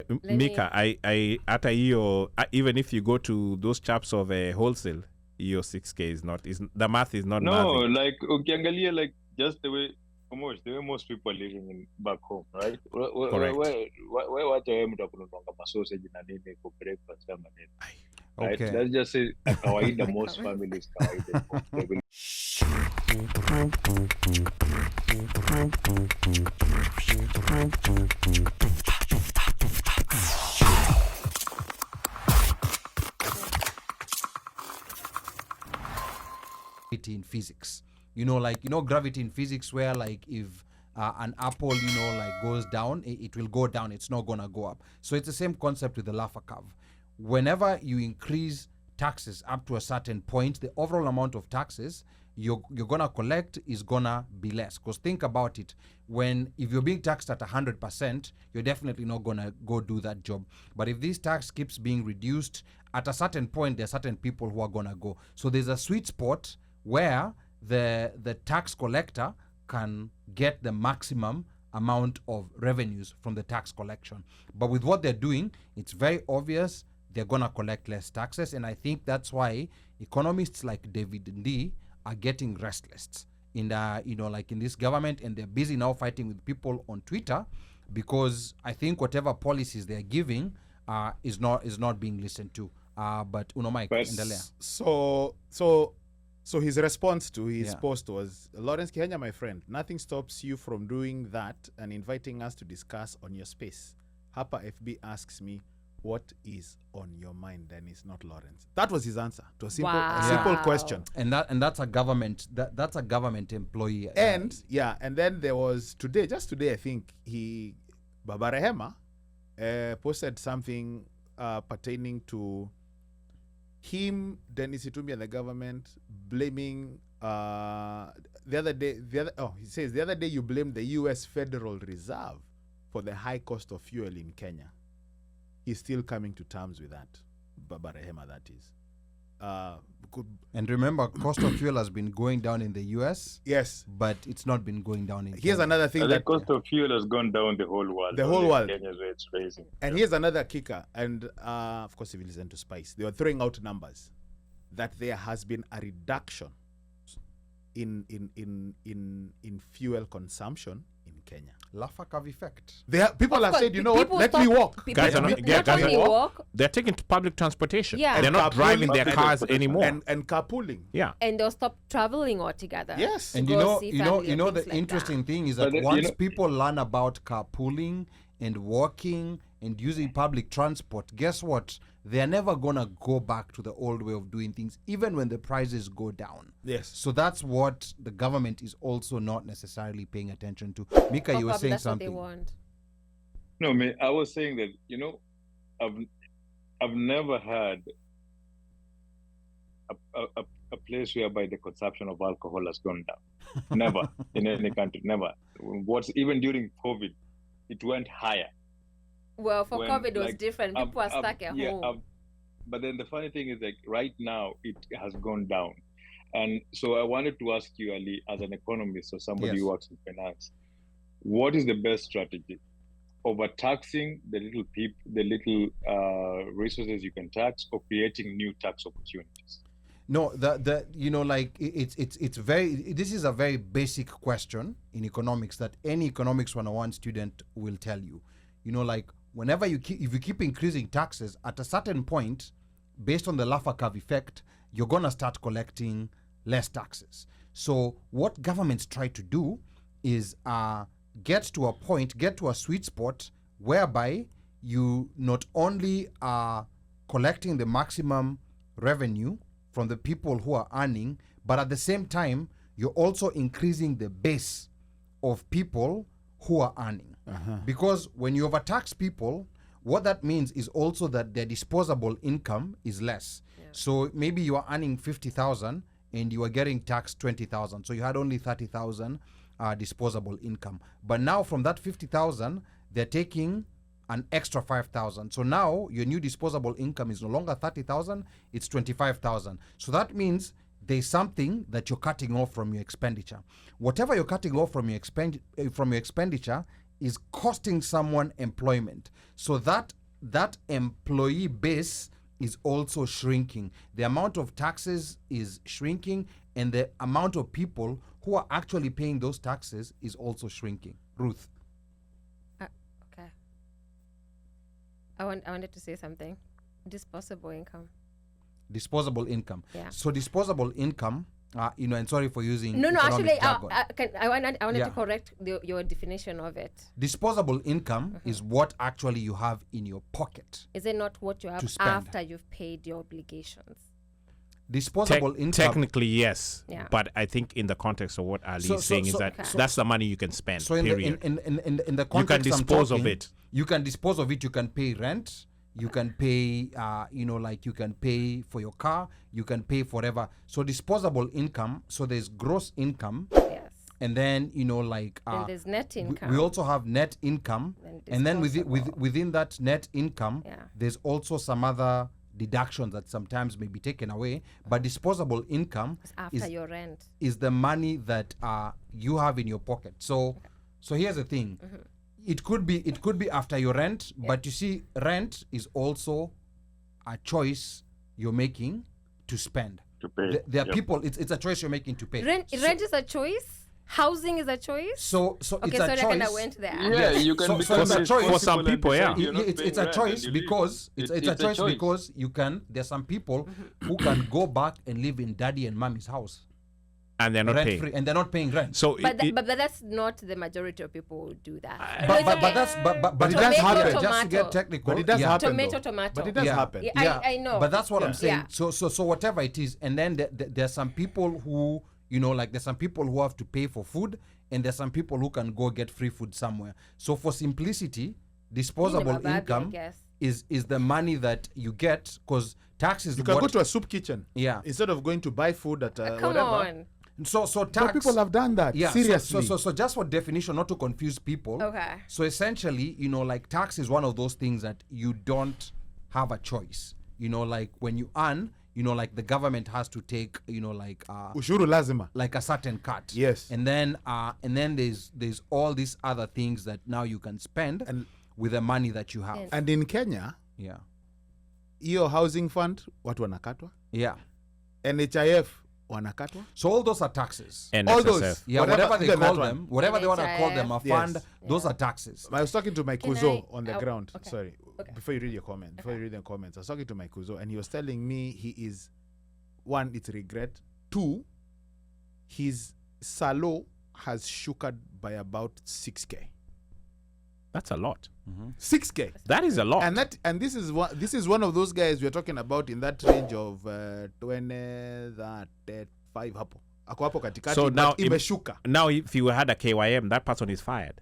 Mika, I hata hiyo even if you go to those chaps of wholesale, your 6K is not, the math is not No, nothing. like ukiangalia like just the way most people are living in back home, right? Correct. Where wacha wewe mtu akununua masausage na nini for breakfast kama nini. Right? Okay. Let's just say kawaida most families kawaida. They will in physics, gravity in physics, where like if an apple like goes down, it will go down, it's not gonna go up. So it's the same concept with the LAFFER curve. Whenever you increase taxes up to a certain point, the overall amount of taxes you're gonna collect is gonna be less. Because think about it, if you're being taxed at 100%, you're definitely not gonna go do that job. But if this tax keeps being reduced, at a certain point there are certain people who are gonna go. So there's a sweet spot where the tax collector can get the maximum amount of revenues from the tax collection. But with what they're doing, it's very obvious they're gonna collect less taxes, and I think that's why economists like David Ndii are getting restless in in this government, and they're busy now fighting with people on Twitter, because I think whatever policies they're giving is not being listened to. But Mike, endelea. So his response to his post was, Lawrence Kihanya, my friend, nothing stops you from doing that and inviting us to discuss on your space. Hapa FB asks me, what is on your mind? Then it's not Lawrence. That was his answer to a simple question. And that's a government that's a government employee. And then there was just today I think Baba Rehema posted something pertaining to him, Dennis Itumbi, and the government blaming he says the other day you blamed the US Federal Reserve for the high cost of fuel in Kenya. He's still coming to terms with that. Baba Rehema, that is. And remember, cost of fuel has been going down in the US. Yes. But it's not been going down in Here's Kenya. another thing. The cost of fuel has gone down the whole world. The whole world. Kenya's rates raising. And here's another kicker. And of course, if you listen to Spice, they were throwing out numbers that there has been a reduction in fuel consumption in Kenya. LAFFER curve effect. People have said, let me walk. Guys are not walk. They're taking public transportation. Yeah. They're not driving their cars anymore. And carpooling. Yeah. And they'll stop traveling altogether. Yes. And the interesting thing is that once people learn about carpooling and walking and using public transport, guess what? They're never gonna go back to the old way of doing things, even when the prices go down. Yes. So that's what the government is also not necessarily paying attention to. Mika, you were saying that's something. What they want. No, I was saying that I've never had a place whereby the consumption of alcohol has gone down. Never in any country. Never. Even during COVID, it went higher. Well, for COVID, it was different. People are stuck at home. But then the funny thing is, like, right now, it has gone down. And so I wanted to ask you, Ali, as an economist or somebody who works in finance, what is the best strategy? Overtaxing the little resources you can tax, or creating new tax opportunities? No, it's very. This is a very basic question in economics that any economics 101 student will tell you. Whenever if you keep increasing taxes, at a certain point, based on the LAFFER curve effect, you're gonna start collecting less taxes. So what governments try to do is get to a sweet spot whereby you not only are collecting the maximum revenue from the people who are earning, but at the same time, you're also increasing the base of people who are earning. Because when you overtax people, what that means is also that their disposable income is less. Yeah. So maybe you are earning 50,000 and you are getting taxed 20,000. So you had only 30,000 disposable income. But now from that 50,000, they're taking an extra 5,000. So now your new disposable income is no longer 30,000, it's 25,000. So that means there's something that you're cutting off from your expenditure. Whatever you're cutting off from your expenditure is costing someone employment. So that that employee base is also shrinking. The amount of taxes is shrinking, and the amount of people who are actually paying those taxes is also shrinking. Ruth. Okay. I wanted to say something. Disposable income. Disposable income. Yeah. So disposable income, and sorry for using No, actually, jargon. I wanted to correct your definition of it. Disposable income is what actually you have in your pocket. Is it not what you have after you've paid your obligations? Disposable income. Technically, yes. Yeah. But I think in the context of what Ali is saying is that that's the money you can spend, So in period. the context you can dispose of it. You can dispose of it. You can pay rent. You can pay, you can pay for your car. You can pay for whatever. So disposable income. So there's gross income. Yes. And then, and there's net income. We also have net income. And then within that net income, there's also some other deductions that sometimes may be taken away. But disposable income after your rent is the money that you have in your pocket. So here's the thing. It could be after your rent, but you see, rent is also a choice you're making to spend. To pay. There are people. It's a choice you're making to pay. Rent is a choice. Housing is a choice. So okay, it's a choice. I went there. Yeah, you can become it's a choice for some people. Yeah, it's a choice because it's a choice because you can. There's some people who can go back and live in daddy and mommy's house. And they're not paying. Free, and they're not paying rent. So, but that's not the majority of people who do that. But it does happen. Just to get technical, but it does happen. Tomato. But it does happen. Yeah, I know. But that's what I'm saying. So whatever it is, and then there's some people who there's some people who have to pay for food, and there's some people who can go get free food somewhere. So for simplicity, disposable income is the money that you get, because taxes. You can go to a soup kitchen. Yeah. Instead of going to buy food at come whatever. on. So tax. But people have done that. Yeah. Seriously. So just for definition, not to confuse people. Okay. So essentially, tax is one of those things that you don't have a choice. When you earn, the government has to take, ushuru lazima, like a certain cut. Yes. And then there's all these other things that now you can spend with the money that you have. Yes. And in Kenya, hiyo housing fund watu wanakatwa. Yeah. NHIF wanakatwa. So all those are taxes. And all SSF. those. Yeah, whatever they call them, whatever they want to call them, a fund, Yes. those are taxes. I was talking to my kuzo on the ground. Okay. Sorry. Okay. Before you read your comment, before you read the comments, I was talking to my kuzo and he was telling me he is, one, it's regret. Two, his salo has shookered by about 6K. That's a lot. 6K. That is a lot. And this is one of those guys we're talking about in that range of 20, 35 hapo. Ako hapo katikati, so now imeshuka. Now if you had a KYM, that person is fired.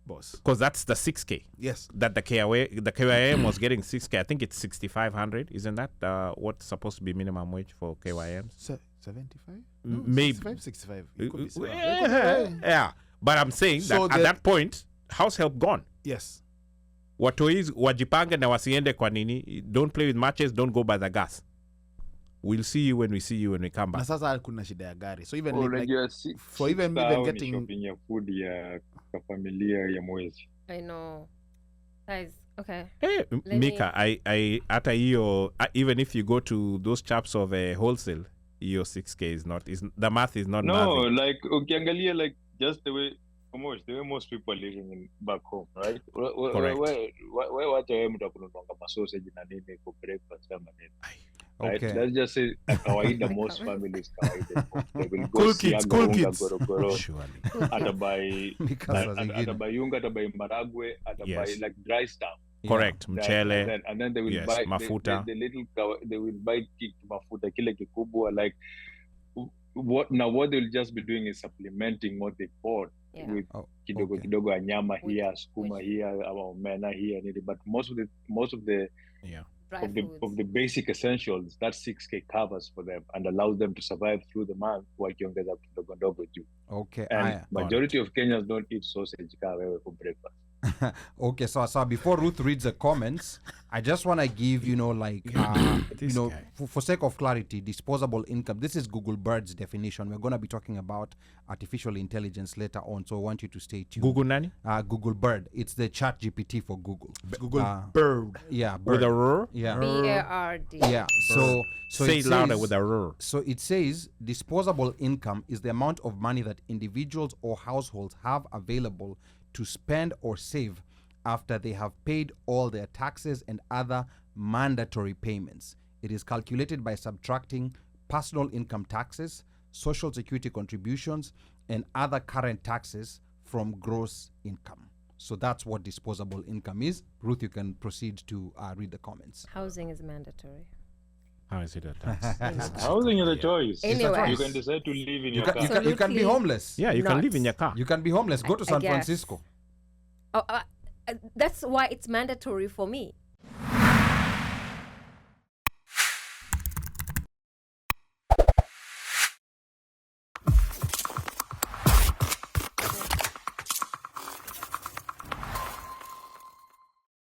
Boss. Because that's the 6K. Yes. That the KYM was getting 6K. I think it's 6,500. Isn't that what's supposed to be minimum wage for KYMs? 75? No, maybe 65. It could be yeah. But I'm saying that at that point, house help gone. Yes. Watois wajipange na wasiende kwa nini. Don't play with matches, don't go by the gas. We'll see you when we see you when we come back. Na sasa kuna shida ya gari. So even for even getting shopping ya food ya familia ya mwezi. I know. Guys, okay. Hey, Mika, I hata hiyo even if you go to those chaps of wholesale, your 6K is not the math is not No, mathing. like ukiangalia just the way most people are living back home, right? Correct. Where wacha wewe mtu akununua masausage na nini for breakfast ama nini. Right? Okay. Let's just say kawaida most families kawaida they will go Cool siaga kids, cool unga kids. gorogoro Surely. atabai Because yunga atabai maragwe atabai Yes. like dry stuff. Correct. Right? Mchele. And then they will Yes, buy mafuta. the little they will buy mafuta kile kikubwa like what they'll just be doing is supplementing what they bought with kidogo ya nyama here, sukuma here, our omena here, but most of the of the basic essentials that 6K covers for them and allows them to survive through the month wakiongeza kidogo juu. Okay. And majority of Kenyans don't eat sausage for breakfast. Okay, so before Ruth reads the comments, I just want to give, for sake of clarity, disposable income. This is Google Bird's definition. We're going to be talking about artificial intelligence later on, so I want you to stay tuned. Google nani? Google Bird. It's the chat GPT for Google. Google Bird. Yeah, Bird. With a roar? Yeah. B-A-R-D. Yeah. So Say it it louder says- with a roar. So it says disposable income is the amount of money that individuals or households have available to spend or save after they have paid all their taxes and other mandatory payments. It is calculated by subtracting personal income taxes, social security contributions, and other current taxes from gross income. So that's what disposable income is. Ruth, you can proceed to read the comments. Housing is mandatory. How is it a tax? Housing is a choice. Anyway. You can decide to live in You your can, car. you, can, you can be Absolutely. homeless. Yeah, you can Not. live in your car. You can be homeless. Go to San guess. Francisco. Oh, that's why it's mandatory for me.